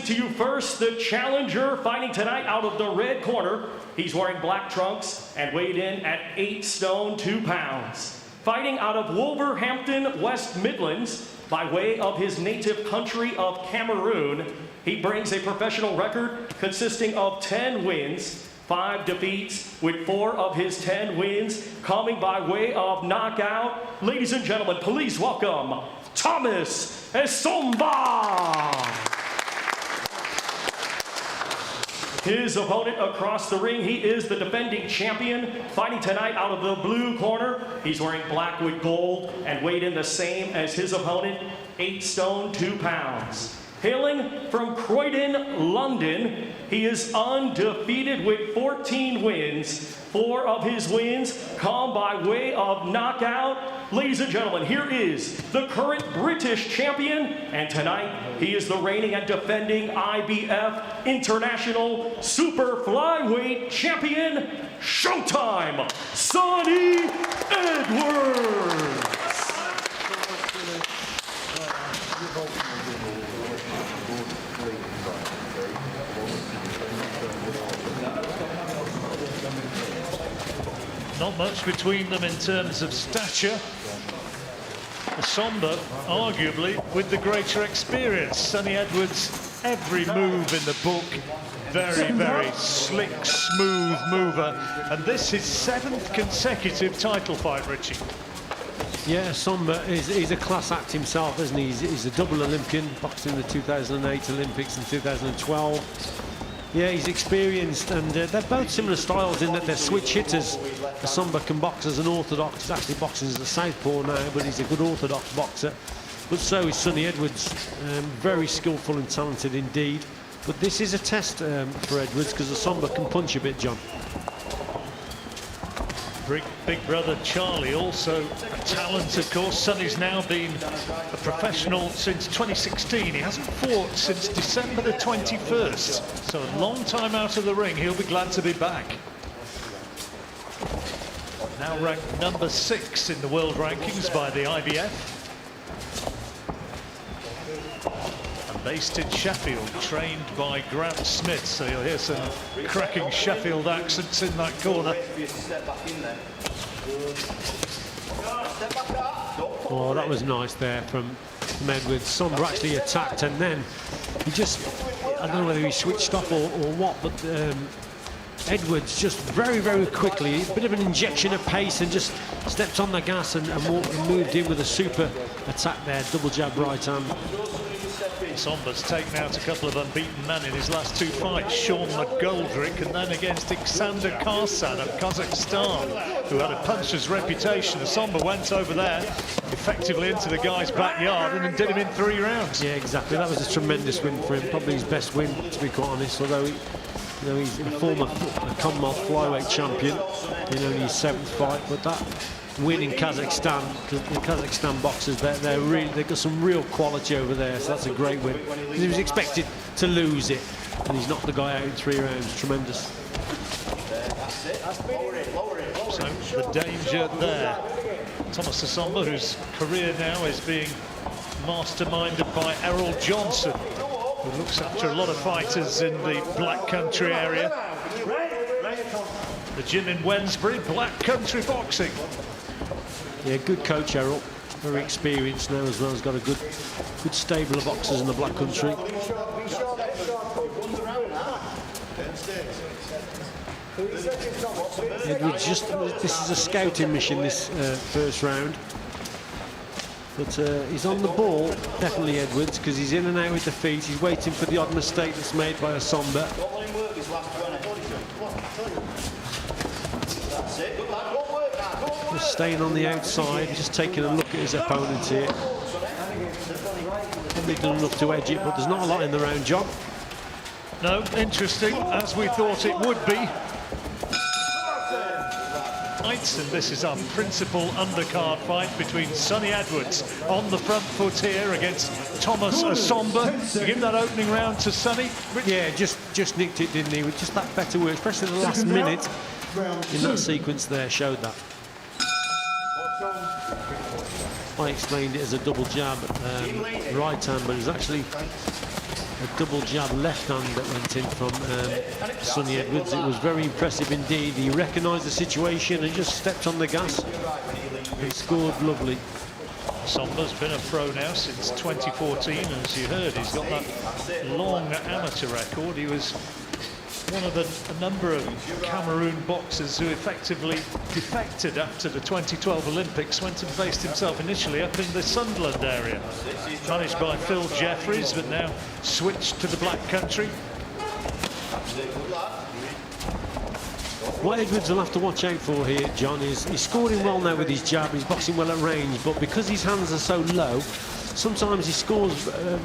to you first, the challenger fighting tonight out of the red corner. He's wearing black trunks and weighed in at 8 stone 2 pounds. Fighting out of Wolverhampton, West Midlands, by way of his native country of Cameroon, he brings a professional record consisting of 10 wins, 5 defeats, with 4 of his 10 wins coming by way of knockout. Ladies and gentlemen, please welcome Thomas Essomba. His opponent across the ring, he is the defending champion, fighting tonight out of the blue corner. He's wearing black with gold and weighed in the same as his opponent, 8 stone 2 pounds. Hailing from Croydon, London, he is undefeated with 14 wins. 4 of his wins come by way of knockout. Ladies and gentlemen, here is the current British champion, and tonight he is the reigning and defending IBF International Super Flyweight Champion, Showtime, Sonny Edwards. Not much between them in terms of stature. Essomba, arguably, with the greater experience. Sonny Edwards, every move in the book, very, very slick, smooth mover. And this is 7th consecutive title fight, Richie. Yeah, Essomba is a class act himself, isn't he? He's a double Olympian, boxed in the 2008 Olympics and 2012. Yeah, he's experienced, and they're both similar styles in that they're switch hitters. Essomba can box as an orthodox. He's actually boxing as a southpaw now, but he's a good orthodox boxer. But so is Sonny Edwards, very skillful and talented indeed. But this is a test for Edwards, because Essomba can punch a bit, John. Big brother Charlie, also a talent, of course. Sonny's now been a professional since 2016. He hasn't fought since December the 21st. So a long time out of the ring. He'll be glad to be back. Now ranked number 6 in the world rankings by the IBF. And based in Sheffield, trained by Grant Smith. So you'll hear some cracking Sheffield accents in that corner. Oh, that was nice there from Edwards. Essomba actually attacked, and then he just, I don't know whether he switched off or what, but Edwards just very, very quickly, a bit of an injection of pace, and just stepped on the gas and moved in with a super attack there, double jab right hand. Essomba's taken out a couple of unbeaten men in his last 2 fights, Sean McGoldrick and then against Alexander Karsan of Kazakhstan, who had a puncher's reputation. Essomba went over there effectively into the guy's backyard and then did him in 3 rounds. Yeah, exactly. That was a tremendous win for him, probably his best win, to be quite honest, although he's a former Commonwealth flyweight champion in only his 7th fight. But that win in Kazakhstan, because the Kazakhstan boxers, they've got some real quality over there, so that's a great win. He was expected to lose it, and he's knocked the guy out in 3 rounds. Tremendous. So the danger there. Thomas Essomba, whose career now is being masterminded by Errol Johnson, who looks after a lot of fighters in the Black Country area. The gym in Wednesbury, Black Country Boxing. Yeah, good coach, Errol. Very experienced now as well. He's got a good stable of boxers in the Black Country. Edwards this is a scouting mission, this first round. But he's on the ball, definitely Edwards, because he's in and out with the feet. He's waiting for the odd mistake that's made by Essomba. Just staying on the outside, just taking a look at his opponent here. Probably done enough to edge it, but there's not a lot in the round, John. No, interesting, as we thought it would be. And this is our principal undercard fight between Sonny Edwards on the front foot here against Thomas Essomba. You give that opening round to Sonny. Yeah, just nicked it, didn't he? With just that better work, especially the last minute in that sequence there, showed that. I explained it as a double jab right hand, but it's actually a double jab left hand that went in from Sonny Edwards. It was very impressive indeed. He recognised the situation and just stepped on the gas and scored lovely. Essomba's been a pro now since 2014, and as you heard, he's got that long amateur record. He was one of a number of Cameroon boxers who effectively defected after the 2012 Olympics, went and based himself initially up in the Sunderland area, managed by Phil Jeffries, but now switched to the Black Country. What Edwards will have to watch out for here, John, is he's scoring well now with his jab, he's boxing well at range, but because his hands are so low, sometimes he scores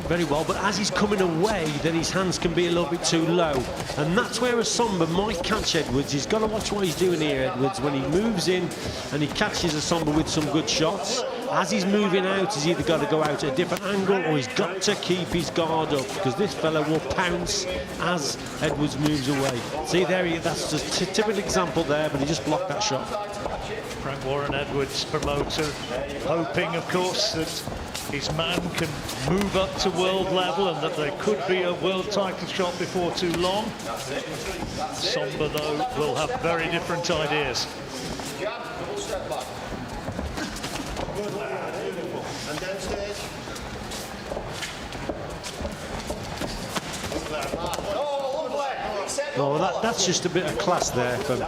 very well, but as he's coming away, then his hands can be a little bit too low. And that's where Essomba might catch Edwards. He's got to watch what he's doing here, Edwards. When he moves in and he catches Essomba with some good shots, as he's moving out, he's either got to go out at a different angle or he's got to keep his guard up, because this fella will pounce as Edwards moves away. See there, that's just a typical example there, but he just blocked that shot. Frank Warren, Edwards' promoter, hoping, of course, that his man can move up to world level and that there could be a world title shot before too long. Essomba, though, will have very different ideas. Well, that's just a bit of class there from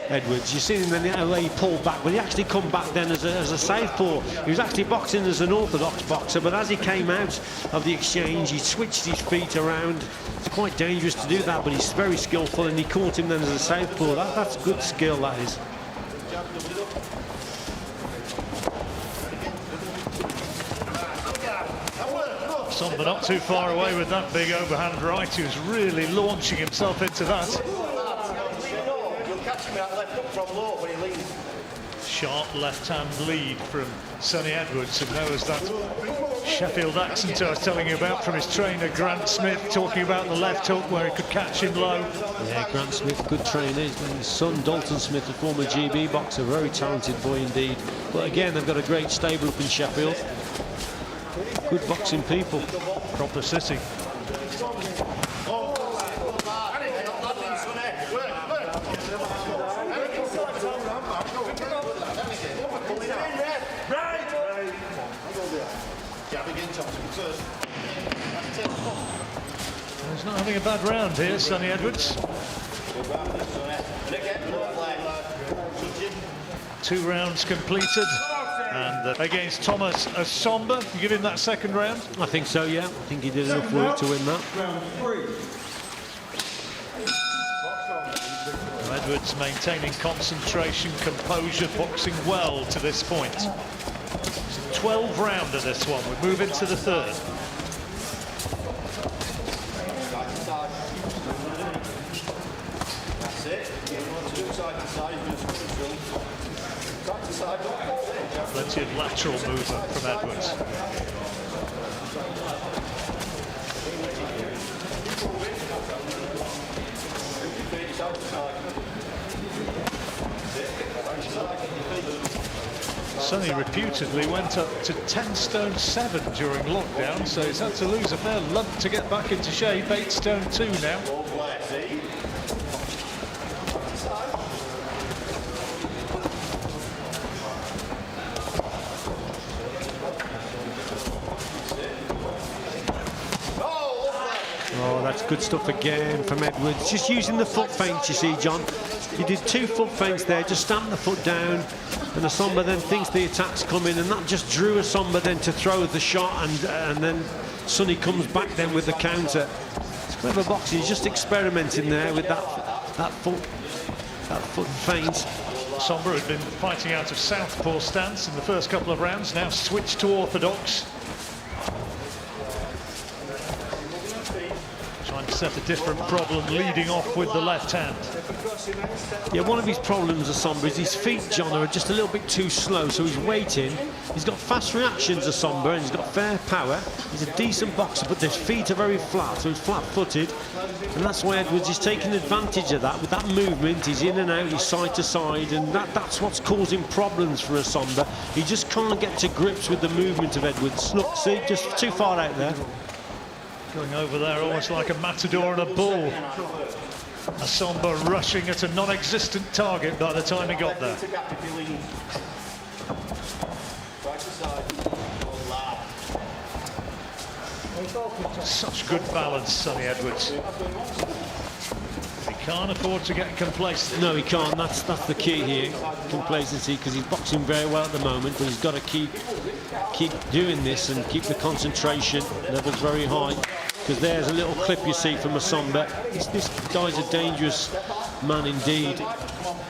Edwards. You see him in the way he pulled back, but he actually come back then as a southpaw. He was actually boxing as an orthodox boxer, but as he came out of the exchange, he switched his feet around. It's quite dangerous to do that, but he's very skillful, and he caught him then as a southpaw. That's good skill, that is. Essomba not too far away with that big overhand right. He was really launching himself into that. Sharp left-hand lead from Sonny Edwards, who knows that Sheffield accent I was telling you about from his trainer Grant Smith, talking about the left hook where he could catch him low. Yeah, Grant Smith, good trainer. His son Dalton Smith, a former GB boxer, very talented boy indeed. But again, they've got a great stable up in Sheffield. Good boxing people. Proper city. He's not having a bad round here, Sonny Edwards. 2 rounds completed. And against Thomas Essomba, you give him that second round? I think so, yeah. I think he did enough work to win that. Edwards maintaining concentration, composure, boxing well to this point. It's a 12 rounder this one. We move into the third. That's it. Side to side. Plenty of lateral movement from Edwards. Sonny reputedly went up to 10 stone 7 during lockdown, so he's had to lose a fair lump to get back into shape. 8 stone 2 now. Oh, that's good stuff again from Edwards. Just using the foot feints, you see, John. He did 2 foot feints there, just stamped the foot down, and Essomba then thinks the attack's coming, and that just drew Essomba then to throw the shot, and then Sonny comes back then with the counter. It's clever boxing. He's just experimenting there with that foot feint. Essomba had been fighting out of southpaw stance in the first couple of rounds, now switched to orthodox. Trying to set a different problem, leading off with the left hand. Yeah, one of his problems, Essomba, is his feet, John, are just a little bit too slow, so he's waiting. He's got fast reactions, Essomba, and he's got fair power. He's a decent boxer, but his feet are very flat, so he's flat-footed, and that's why Edwards is taking advantage of that. With that movement, he's in and out, he's side to side, and that's what's causing problems for Essomba. He just can't get to grips with the movement of Edwards. Look, see, just too far out there. Going over there almost like a matador and a bull. Essomba rushing at a non-existent target by the time he got there. Such good balance, Sonny Edwards. He can't afford to get complacent. No, he can't. That's the key here, complacency, because he's boxing very well at the moment, but he's got to keep doing this and keep the concentration levels very high. Because there's a little clip you see from Essomba. This guy's a dangerous man indeed.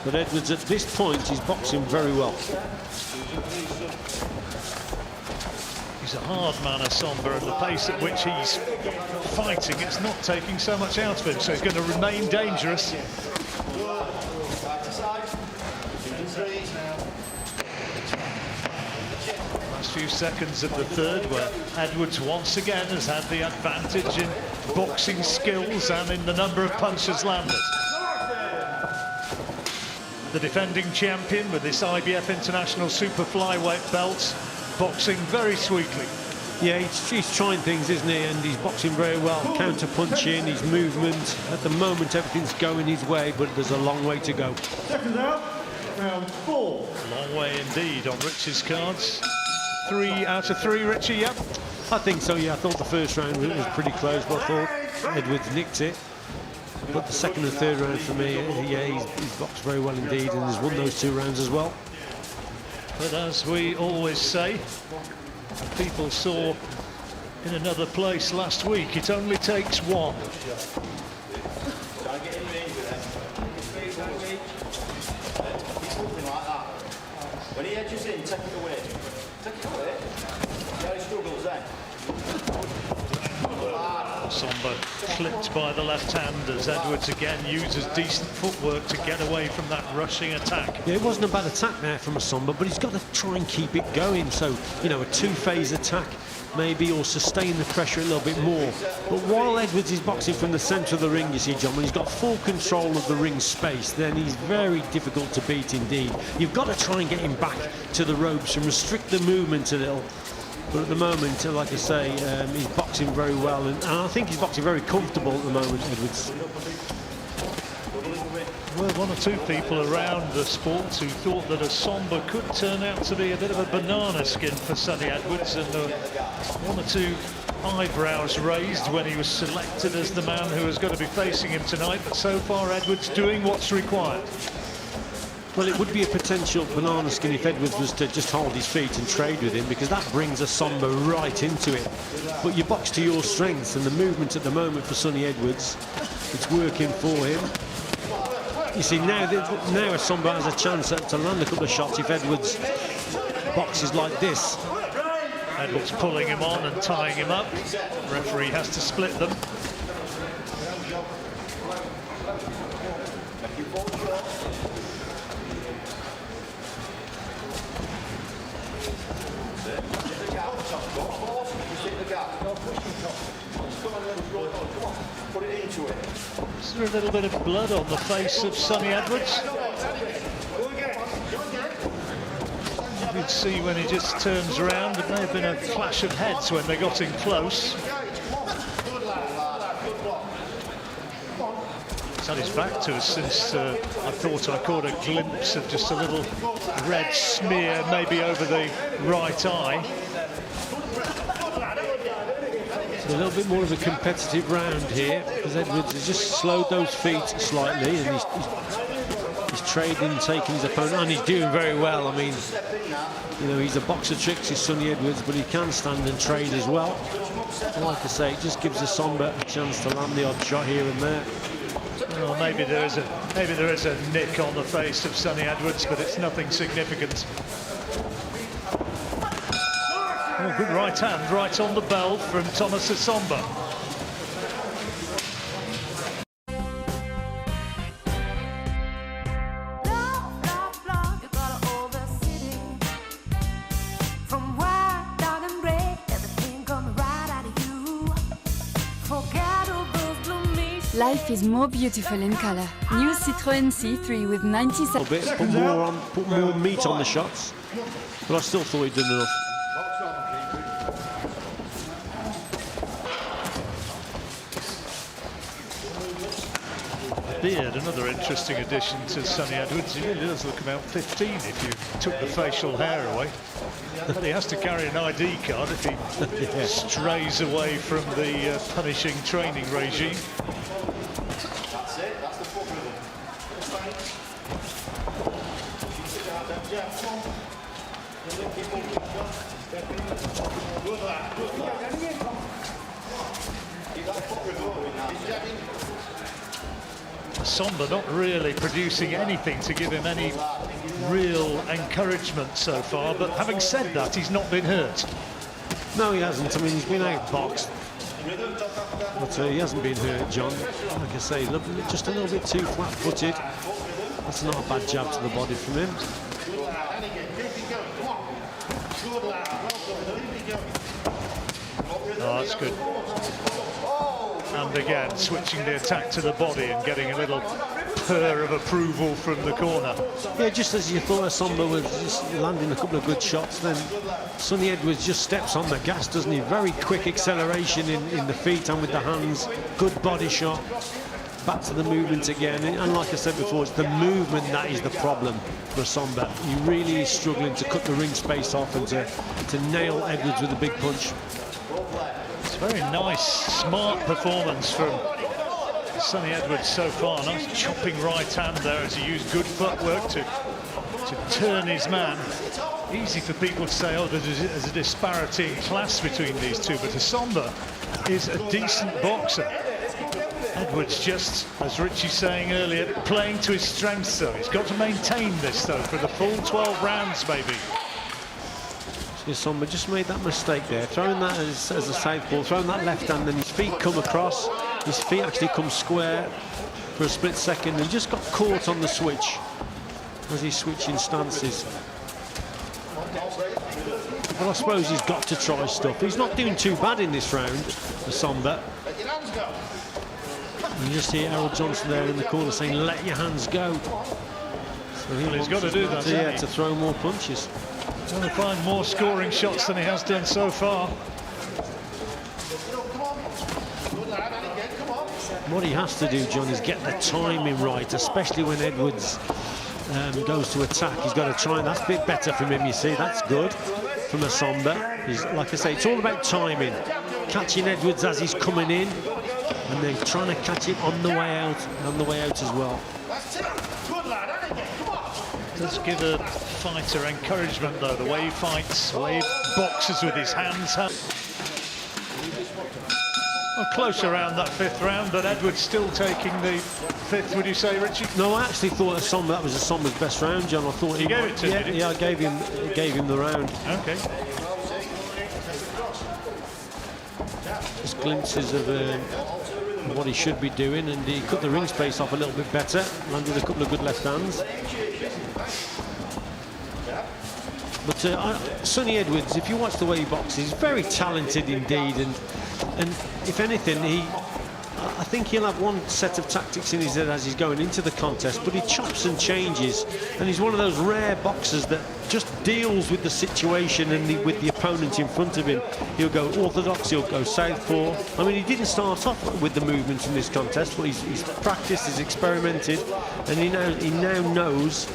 But Edwards, at this point, he's boxing very well. He's a hard man, Essomba, and the pace at which he's fighting, it's not taking so much out of him, so he's going to remain dangerous. Last few seconds of the third, where Edwards once again has had the advantage in boxing skills and in the number of punches landed. The defending champion with this IBF International Super Flyweight belt, boxing very sweetly. Yeah, he's trying things, isn't he? And he's boxing very well, counter-punching, his movement. At the moment, everything's going his way, but there's a long way to go. Seconds out, round 4. Long way indeed on Rich's cards. 3 out of 3, Richie, yep. I think so, yeah. I thought the first round was pretty close, but I thought Edwards nicked it. But the second and third round for me, yeah, he's boxed very well indeed, and has won those 2 rounds as well. But as we always say, people saw in another place last week, it only takes one. When he edges in, take it away. Take it away. Yeah, he struggles then. Essomba clipped by the left hand as Edwards again uses decent footwork to get away from that rushing attack. Yeah, it wasn't a bad attack there from Essomba, but he's got to try and keep it going. So, you know, a 2-phase attack maybe, or sustain the pressure a little bit more. But while Edwards is boxing from the centre of the ring, you see, John, when he's got full control of the ring space, then he's very difficult to beat indeed. You've got to try and get him back to the ropes and restrict the movement a little. But at the moment, like I say, he's boxing very well, and I think he's boxing very comfortable at the moment, Edwards. There were 1 or 2 people around the sport who thought that Essomba could turn out to be a bit of a banana skin for Sonny Edwards, and 1 or 2 eyebrows raised when he was selected as the man who was going to be facing him tonight. But so far, Edwards doing what's required. Well, it would be a potential banana skin if Edwards was to just hold his feet and trade with him, because that brings Essomba right into it. But you box to your strengths, and the movement at the moment for Sonny Edwards, it's working for him. You see, now Essomba has a chance to land a couple of shots if Edwards boxes like this. Edwards pulling him on and tying him up. The referee has to split them. Is there a little bit of blood on the face of Sonny Edwards? You can see when he just turns around, there may have been a clash of heads when they got in close. He's had his back to us since I thought I caught a glimpse of just a little red smear maybe over the right eye. A little bit more of a competitive round here, because Edwards has just slowed those feet slightly, and he's trading, taking his opponent, and he's doing very well. I mean, you know, he's a box of tricks, is Sonny Edwards, but he can stand and trade as well. And like I say, it just gives Essomba a chance to land the odd shot here and there. Well, maybe there is a nick on the face of Sonny Edwards, but it's nothing significant. Oh, good right hand, right on the bell from Thomas Essomba. Life is more beautiful in color. New Citroën C3 with 97. A bit, put more meat on the shots, but I still thought he did enough. beard, another interesting addition to Sonny Edwards. He really does look about 15 if you took the facial hair away. But he has to carry an ID card if he strays away from the punishing training regime. That's it, that's the foot rhythm. That's fine. You sit down, then Jeff, come on. Keep moving, John. Good lad, good lad. Keep that foot rhythm going now. He's jacking. Essomba not really producing anything to give him any real encouragement so far, but having said that, he's not been hurt. No, he hasn't. I mean, he's been outboxed, but he hasn't been hurt, John. Like I say, just a little bit too flat-footed. That's not a bad jab to the body from him. Oh, that's good. And again, switching the attack to the body and getting a little purr of approval from the corner. Yeah, just as you thought Essomba was just landing a couple of good shots, then Sonny Edwards just steps on the gas, doesn't he? Very quick acceleration in the feet and with the hands. Good body shot. Back to the movement again. And like I said before, it's the movement that is the problem for Essomba. He really is struggling to cut the ring space off and to nail Edwards with a big punch. It's a very nice, smart performance from Sonny Edwards so far. Nice chopping right hand there as he used good footwork to turn his man. Easy for people to say, oh, there's a disparity in class between these two, but Essomba is a decent boxer. Edwards just, as Richie's saying earlier, playing to his strengths though. He's got to maintain this though for the full 12 rounds maybe. Essomba just made that mistake there, throwing that as a southpaw, throwing that left hand, and his feet come across. His feet actually come square for a split second and just got caught on the switch as he's switching stances. Well, I suppose he's got to try stuff. He's not doing too bad in this round, Essomba. You just hear Errol Johnson there in the corner saying, let your hands go. So He's got to do that, yeah, to throw more punches. Trying to find more scoring shots than he has done so far. What he has to do, John, is get the timing right, especially when Edwards goes to attack. He's got to try, and that's a bit better from him, you see. That's good from Essomba. Like I say, it's all about timing. Catching Edwards as he's coming in, and then trying to catch him on the way out as well. Does give a fighter encouragement though, the way he fights, the way he boxes with his hands. Well, close around that fifth round, but Edwards still taking the fifth, would you say, Richie? No, I actually thought that was Essomba's best round, John. I thought he gave it to him. Yeah, I gave him the round. Okay. Just glimpses of what he should be doing, and he cut the ring space off a little bit better, landed a couple of good left hands. But Sonny Edwards, if you watch the way he boxes, he's very talented indeed, and if anything, I think he'll have one set of tactics in his head as he's going into the contest, but he chops and changes, and he's one of those rare boxers that just deals with the situation and with the opponent in front of him. He'll go orthodox, he'll go southpaw. I mean, he didn't start off with the movement in this contest, but he's practiced, he's experimented, and he now knows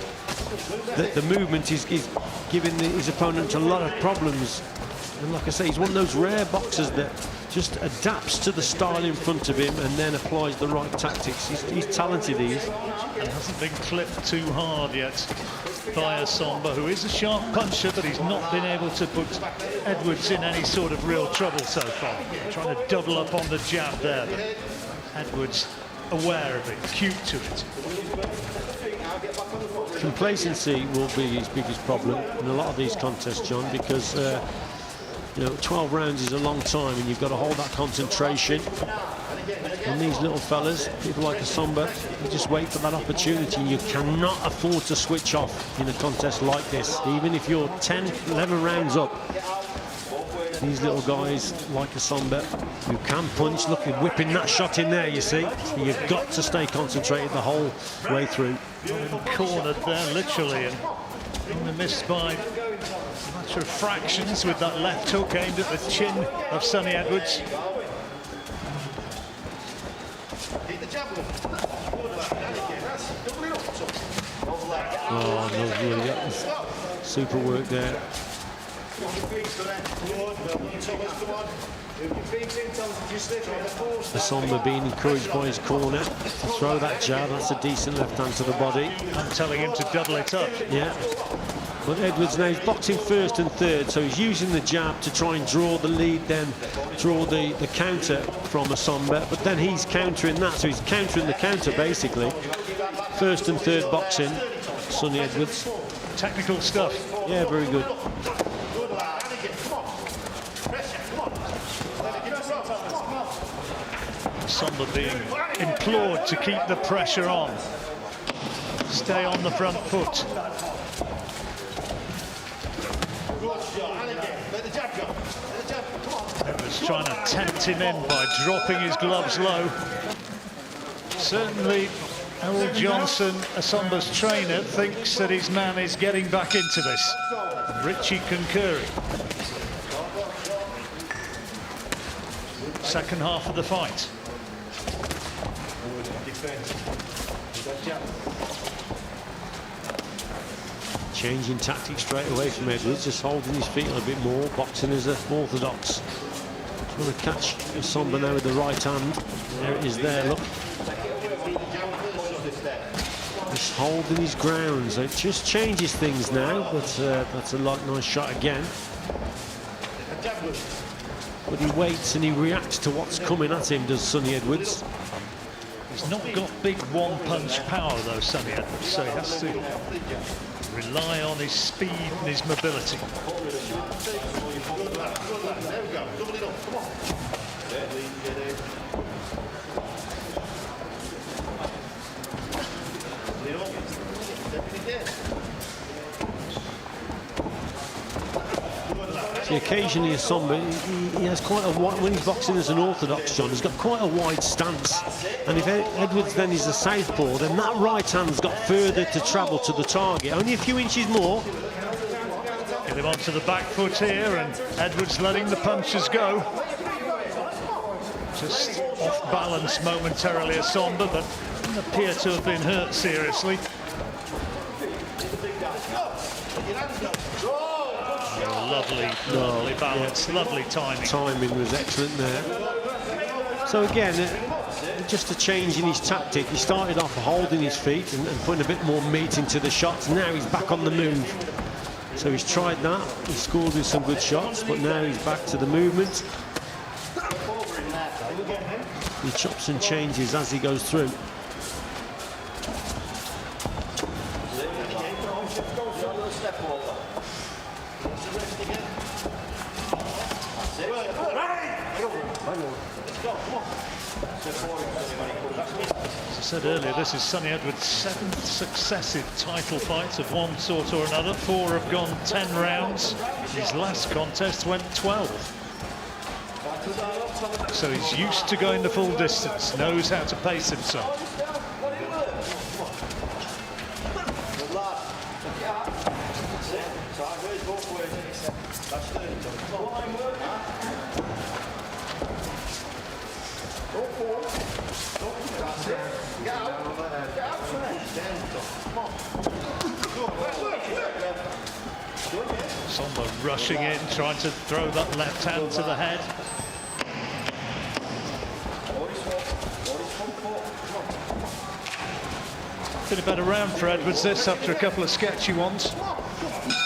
that the movement is giving his opponent a lot of problems. And like I say, he's one of those rare boxers that just adapts to the style in front of him and then applies the right tactics. He's talented, he is. And hasn't been clipped too hard yet by Essomba, who is a sharp puncher, but he's not been able to put Edwards in any sort of real trouble so far. Trying to double up on the jab there, but Edwards aware of it, acute to it. Complacency will be his biggest problem in a lot of these contests, John, because you know, 12 rounds is a long time, and you've got to hold that concentration. And these little fellas, people like Essomba, you just wait for that opportunity. You cannot afford to switch off in a contest like this, even if you're 10, 11 rounds up. These little guys like Essomba, who can punch, look, whipping that shot in there, you see. You've got to stay concentrated the whole way through. Cornered there, literally, and only missed by a matter of fractions with that left hook aimed at the chin of Sonny Edwards. Oh, no, really got this super work there. Essomba being encouraged by his corner to throw that jab. That's a decent left hand to the body. I'm telling him to double it up. Yeah. But Edwards now is boxing first and third, so he's using the jab to try and draw the lead, then draw the counter from Essomba. But then he's countering that, so he's countering the counter basically. First and third boxing, Sonny Edwards. Technical stuff. Yeah, very good. Essomba being implored to keep the pressure on. Stay on the front foot. Edwards trying to tempt him in by dropping his gloves low. Certainly, Harold Johnson, Essomba's trainer, thinks that his man is getting back into this. Richie concurring. Second half of the fight. Changing tactics straight away from Edwards, just holding his feet a little bit more, boxing as an orthodox. Trying to catch Essomba now with the right hand. There it is there, look. Just holding his ground, so it just changes things now, but that's a nice shot again. But he waits and he reacts to what's coming at him, does Sonny Edwards. He's not got big one-punch power, though, Sonny Edwards, so he has to rely on his speed and his mobility. See, occasionally Essomba, he has quite a wide, when he's boxing as an orthodox, John, he's got quite a wide stance. And if Edwards then is a southpaw, then that right hand's got further to travel to the target. Only a few inches more. Get him onto the back foot here, and Edwards letting the punches go. Just off balance momentarily, Essomba, but doesn't appear to have been hurt seriously. Lovely balance, yeah. Lovely timing. Timing was excellent there. So again, just a change in his tactic. He started off holding his feet and putting a bit more meat into the shots. Now he's back on the move. So he's tried that. He scored with some good shots, but now he's back to the movement. He chops and changes as he goes through. As I said earlier, this is Sonny Edwards' 7th successive title fights of one sort or another. 4 have gone 10 rounds. His last contest went 12. So he's used to going the full distance, knows how to pace himself. Essomba rushing in, trying to throw that left hand to the head. Been a better round for Edwards this after a couple of sketchy ones.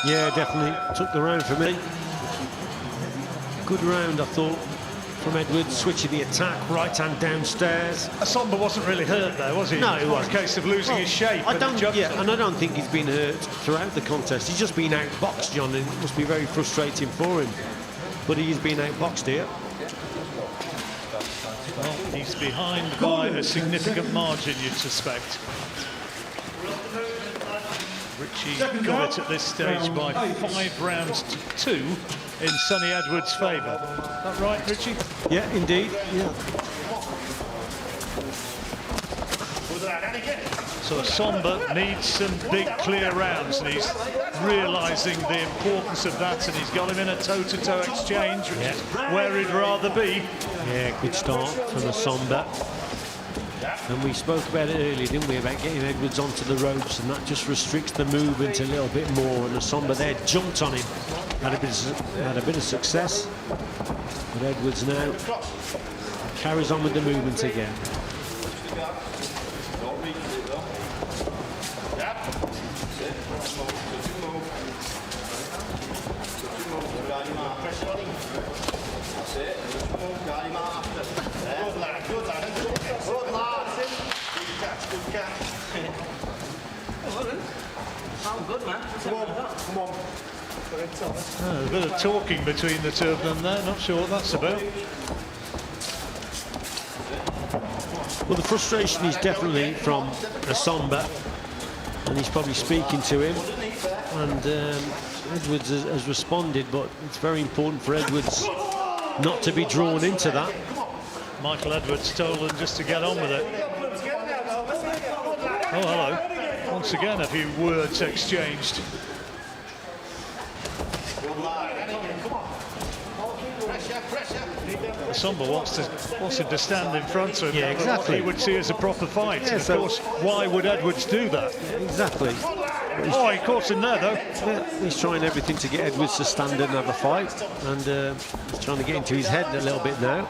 Yeah, definitely took the round for me. Good round, I thought, from Edwards, switching the attack, right hand downstairs. Essomba wasn't really hurt there, was he? No, it wasn't. A case of losing his shape. And I don't think he's been hurt throughout the contest. He's just been outboxed, John, and it must be very frustrating for him. But he's been outboxed here. Well, he's behind by a significant margin, you'd suspect. Richie got it at this stage by 5 rounds to 2 in Sonny Edwards' favour. Is that right, Richie? Yeah, indeed. Yeah. So Essomba needs some big, clear rounds, and he's realising the importance of that, and he's got him in a toe-to-toe exchange, which is where he'd rather be. Yeah, good start from Essomba. And we spoke about it earlier, didn't we, about getting Edwards onto the ropes, and that just restricts the movement a little bit more. And Essomba there jumped on him, had a bit of success. But Edwards now carries on with the movement again. A bit of talking between the two of them there, not sure what that's about. Well, the frustration is definitely from Essomba, and he's probably speaking to him. And Edwards has responded, but it's very important for Edwards not to be drawn into that. Michael Edwards told him just to get on with it. Oh, hello. Once again, a few words exchanged. Essomba wants him to stand in front of him. Yeah, exactly. What he would see as a proper fight. Yeah, of so course, why would Edwards do that? Exactly. Oh, he caught him there, though. Yeah, he's trying everything to get Edwards to stand and have a fight, and he's trying to get into his head a little bit now.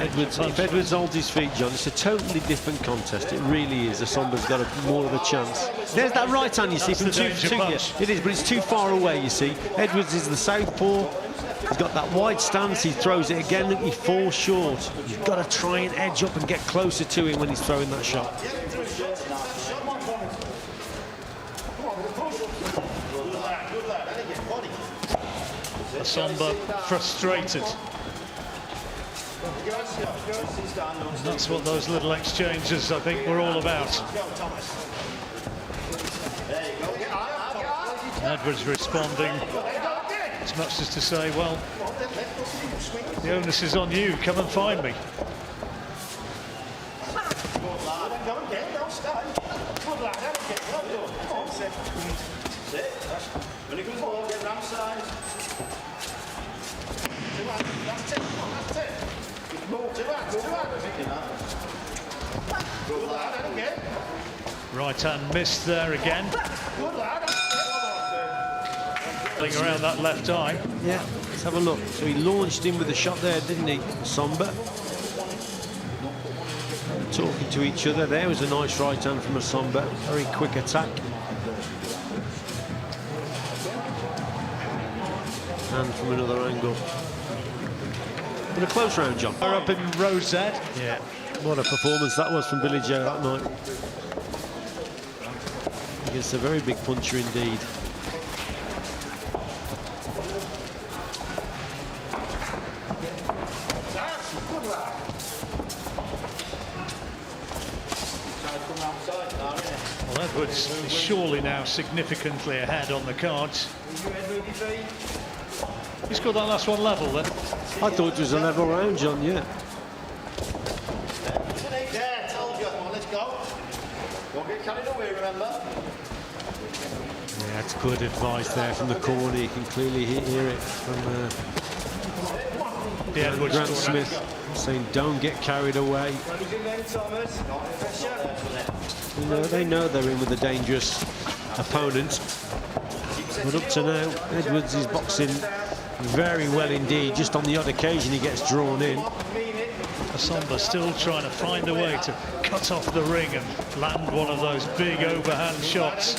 If Edwards holds his feet, John, it's a totally different contest. It really is. Essomba's got more of a chance. There's that right hand, you see, from two. It is, but it's too far away, you see. Edwards is the southpaw. He's got that wide stance. He throws it again. Look, he falls short. You've got to try and edge up and get closer to him when he's throwing that shot. Essomba frustrated. And that's what those little exchanges, I think, were all about. Edwards responding as much as to say, well, the onus is on you, come and find me. Right hand missed there again. Around that left eye. Yeah, let's have a look. So he launched in with a shot there, didn't he, Essomba? Talking to each other. There was a nice right hand from Essomba. Very quick attack. And from another angle. But a close round, John. We're up in Rosette. Yeah, what a performance that was from Billy Joe that night. Against a very big puncher indeed. Well, Edwards is surely now significantly ahead on the cards. He scored that last one level then. I thought it was a level round, John, yeah. Yeah, told you. Come on, let's go. Don't get carried away, remember? Yeah, that's good advice there from the corner. You can clearly hear it from Grant Smith saying, don't get carried away. You know, they know they're in with a dangerous opponent. But up to now, Edwards is boxing very well indeed. Just on the odd occasion he gets drawn in. Essomba still trying to find a way to cut off the ring and land one of those big overhand shots.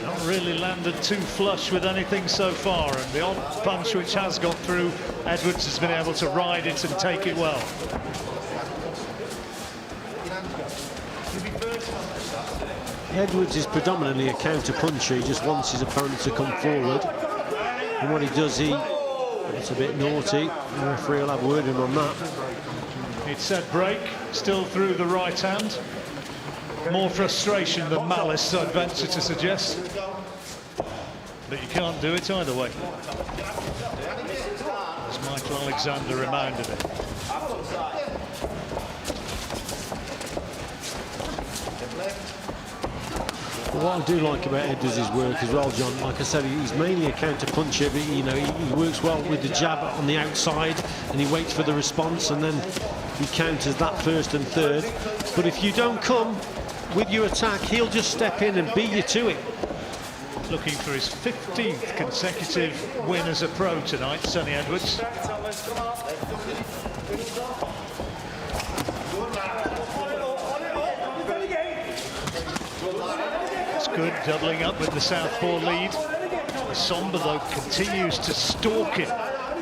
Not really landed too flush with anything so far, and the odd punch which has got through, Edwards has been able to ride it and take it well. Edwards is predominantly a counter puncher. He just wants his opponent to come forward. And what he does, it's a bit naughty. The referee will have a word in on that. It said break, still through the right hand. More frustration than malice, I'd venture to suggest. But you can't do it either way. As Michael Alexander reminded it. What I do like about Edwards' work as well, John, like I said, he's mainly a counter puncher, but you know, he works well with the jab on the outside, and he waits for the response, and then he counters that first and third. But if you don't come with your attack, he'll just step in and beat you to it. Looking for his 15th consecutive win as a pro tonight, Sonny Edwards. It's good, doubling up with the southpaw lead. Essomba, though, continues to stalk him,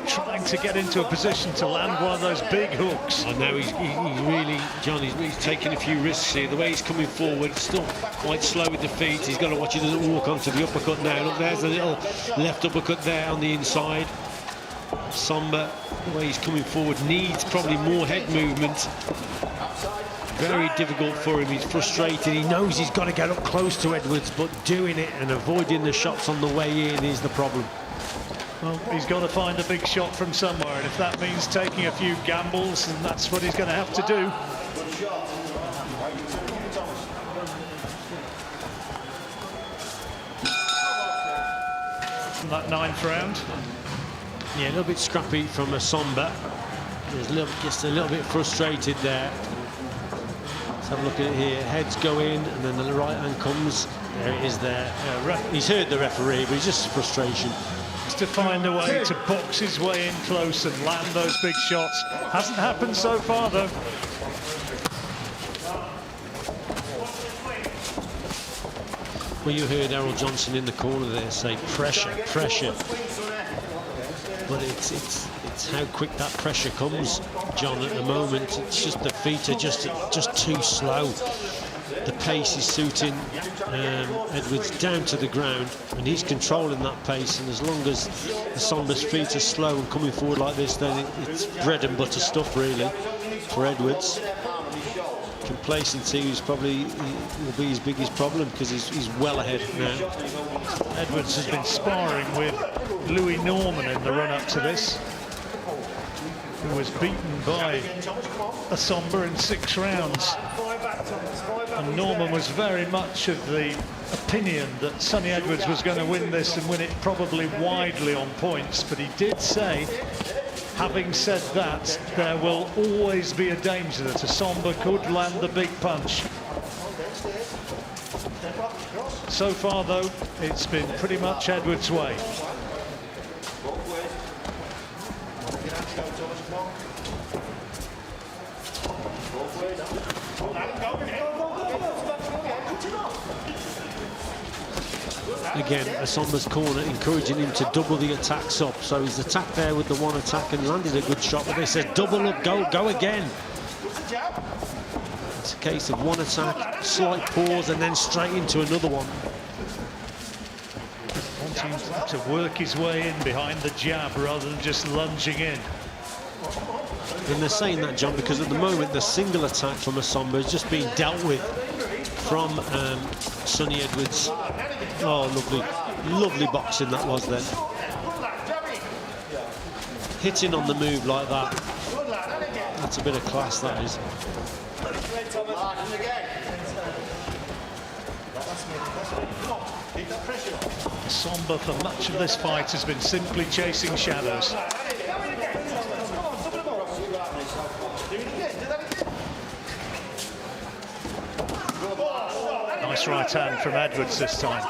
trying to get into a position to land one of those big hooks. I know he's really, John, he's taking a few risks here. The way he's coming forward, still quite slow with the feet. He's got to watch he doesn't walk onto the uppercut now. Look, there's a little left uppercut there on the inside. Essomba, the way he's coming forward, needs probably more head movement. Very difficult for him. He's frustrated. He knows he's got to get up close to Edwards, but doing it and avoiding the shots on the way in is the problem. Well, he's got to find a big shot from somewhere, and if that means taking a few gambles, then that's what he's going to have to do. That 9th round. Yeah, a little bit scrappy from Essomba. He's just a little bit frustrated there. Let's have a look at it here. Heads go in, and then the right hand comes. There it is there. He's heard the referee, but he's just frustration. To find a way to box his way in close and land those big shots. Hasn't happened so far, though. Well, you heard Errol Johnson in the corner there say pressure, pressure. But it's how quick that pressure comes, John, at the moment. It's just the feet are just too slow. The pace is suiting Edwards down to the ground, and he's controlling that pace. And as long as Essomba's feet are slow and coming forward like this, then it's bread and butter stuff, really, for Edwards. Complacency is probably will be his biggest problem, because he's well ahead now. Edwards has been sparring with Louis Norman in the run-up to this, who was beaten by Essomba in 6 rounds. And Norman was very much of the opinion that Sonny Edwards was going to win this, and win it probably widely on points. But he did say, having said that, there will always be a danger that Essomba could land the big punch. So far, though, it's been pretty much Edwards' way. Again, Essomba's corner encouraging him to double the attacks up. So he's attacked there with the one attack and landed a good shot, but they said double up, go again. It's a case of one attack, slight pause, and then straight into another one. Wanting to work his way in behind the jab rather than just lunging in. And they're saying that, John, because at the moment the single attack from Essomba is just being dealt with from Sonny Edwards. Oh, lovely boxing that was then. Hitting on the move like that, that's a bit of class, that is. Essomba for much of this fight has been simply chasing shadows. Nice right hand from Edwards this time.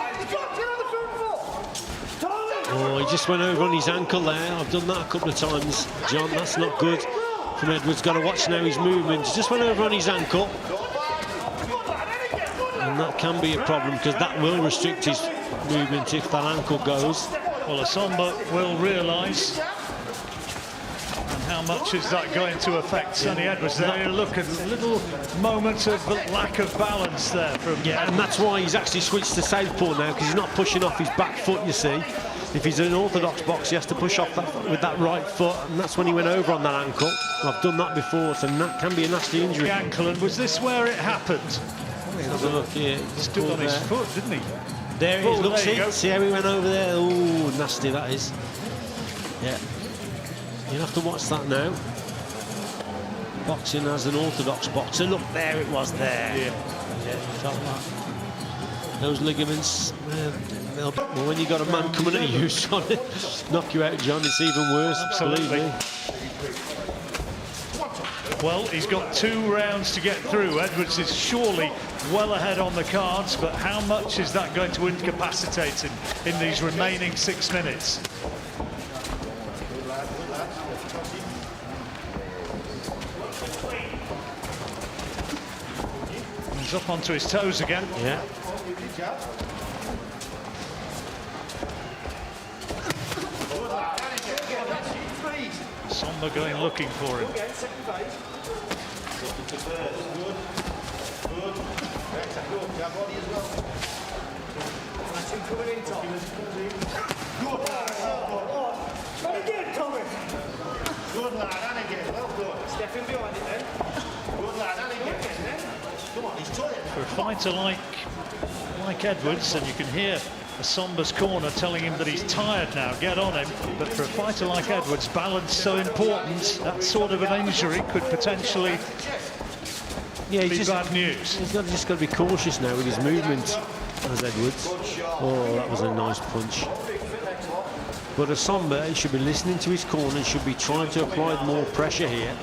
Oh, he just went over on his ankle there. I've done that a couple of times, John. That's not good from Edwards. Got to watch now his movements. Just went over on his ankle. And that can be a problem, because that will restrict his movement if that ankle goes. Well, Essomba will realise. And how much is that going to affect Sonny Edwards? There you look at a little moment of lack of balance there from Edwards. And that's why he's actually switched to southpaw now, because he's not pushing off his back foot, you see. If he's in an orthodox box, he has to push off that with that right foot, and that's when he went over on that ankle. I've done that before, so that can be a nasty injury. The ankle, and was this where it happened? Have a look here. He stood on his foot, didn't he? There it is. Look, there see how he went over there? Oh, nasty that is. Yeah. You'll have to watch that now. Boxing as an orthodox boxer. Look, there it was there. Yeah. Yeah, felt that. Those ligaments, well, when you got a man coming at you trying to knock you out, John, it's even worse. Absolutely. Believe me. Well, he's got 2 rounds to get through. Edwards is surely well ahead on the cards, but how much is that going to incapacitate him in these remaining 6 minutes? He's up onto his toes again. Yeah. Essomba going looking for him. Good lad, and again, well done. Step in behind it then. Good lad, and again. Come on, he's tired. For a fighter like Edwards, and you can hear Essomba's corner telling him that he's tired now, get on him. But for a fighter like Edwards, balance so important, that sort of an injury could potentially be bad news. He's just got to be cautious now with his movement as Edwards. Oh, that was a nice punch. But Essomba, he should be listening to his corner and should be trying to apply more pressure here.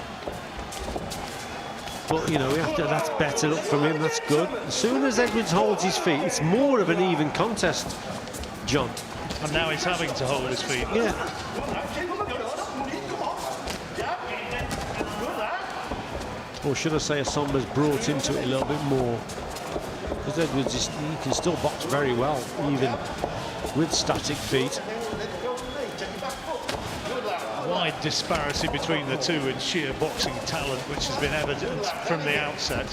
But, you know, that's better up from him, that's good. As soon as Edwards holds his feet, it's more of an even contest, John. And now he's having to hold his feet. Yeah. Or should I say Essomba's brought into it a little bit more. Because Edwards, he can still box very well, even with static feet. Wide disparity between the two in sheer boxing talent, which has been evident from the outset.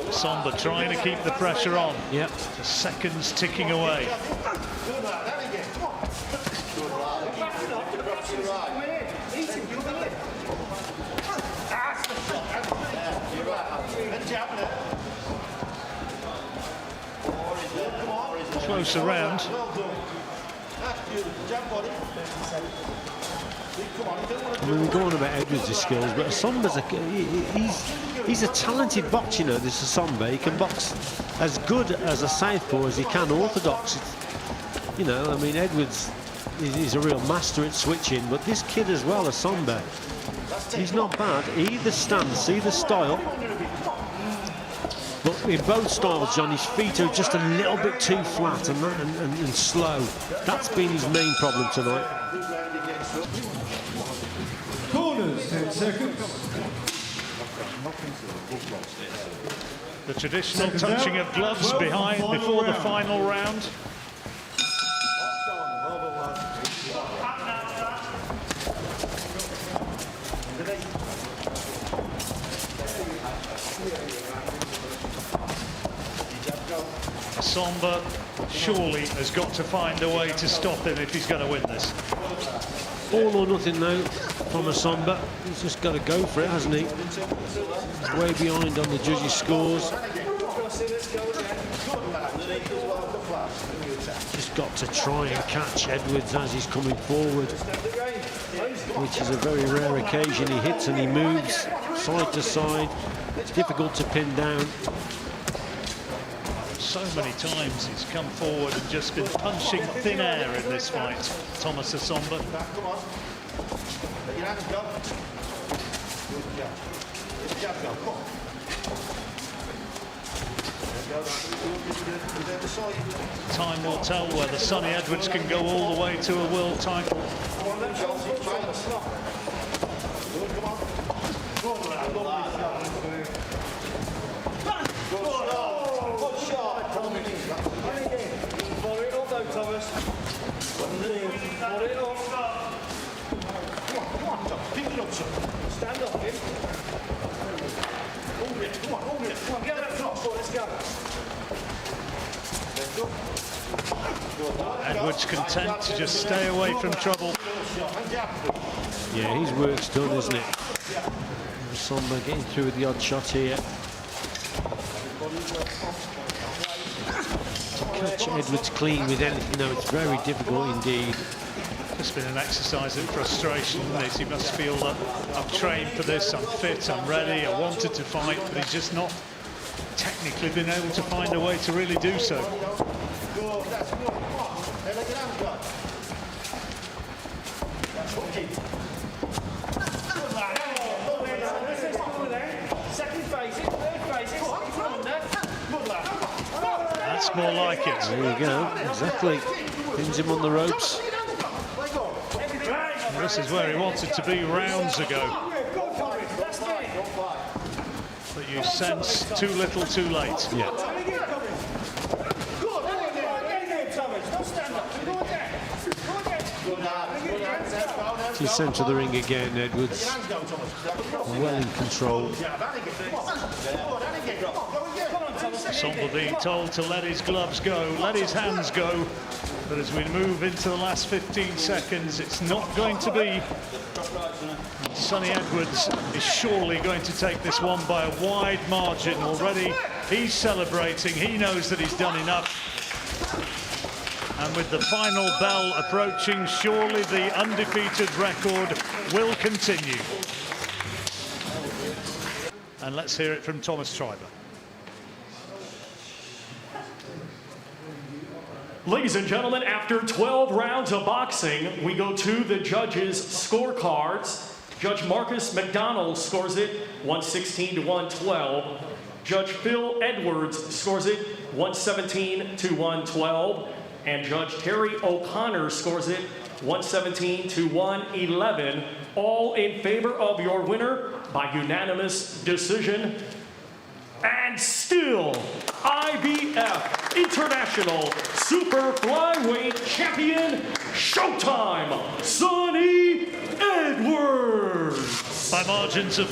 Essomba trying to keep the pressure on. Yep. The seconds ticking away. Close around. I mean, we go on about Edwards' skills, but Essomba's he's a talented boxer, you know, this Essomba. He can box as good as a southpaw as he can orthodox. You know, I mean, Edwards is a real master at switching, but this kid as well, Essomba, he's not bad. Either stance, either style. But in both styles, John, his feet are just a little bit too flat and slow. That's been his main problem tonight. Corners, 10 seconds. The traditional touching of gloves before the final round. Essomba surely has got to find a way to stop him if he's going to win this. All or nothing though from Essomba. He's just got to go for it, hasn't he? He's way behind on the judges' scores. Just got to try and catch Edwards as he's coming forward, which is a very rare occasion. He hits and he moves side to side. It's difficult to pin down. So many times he's come forward and just been punching thin air in this fight, Thomas Essomba. Come on. Let your hands go. Good jab. Good jab, go. Come on. There you go. Time will tell whether Sonny Edwards can go all the way to a world title. Come on, then, Chelsea. Try it. Good, come on. Good lad. Good shot. Good shot. Follow it up, though, Thomas. Follow it up. Come on, Tom. Pick it up, son. Stand up, him. Over it. Come on, over it. Come on, get that cross. Let's go. Edwards content to just stay away from trouble. Yeah, his work's done, isn't it? Essomba getting through with the odd shot here. Catch Edwards clean with anything, though, it's very difficult indeed. It's been an exercise in frustration, isn't it? He must feel that I've trained for this, I'm fit, I'm ready, I wanted to fight, but he's just not technically been able to find a way to really do so. Good, that's good. Come on. Hey, let your hands go. That's okay. Good lad. Second facing, third facing, under. Good lad. That's more like it. There you go, exactly. Pins him on the ropes. And this is where he wanted to be rounds ago. But you sense too little, too late. Yeah. To the centre of the ring again, Edwards. Well in control. Essomba being told to let his gloves go, let his hands go. But as we move into the last 15 seconds, it's not going to be. Sonny Edwards is surely going to take this one by a wide margin. Already he's celebrating, he knows that he's done enough. And with the final bell approaching, surely the undefeated record will continue. And let's hear it from Thomas Schreiber. Ladies and gentlemen, after 12 rounds of boxing, we go to the judges' scorecards. Judge Marcus McDonald scores it 116 to 112. Judge Phil Edwards scores it 117 to 112. And Judge Terry O'Connor scores it 117 to 111. All in favor of your winner by unanimous decision. And still, IBF International Super Flyweight Champion, Showtime, Sonny Edwards. By margins of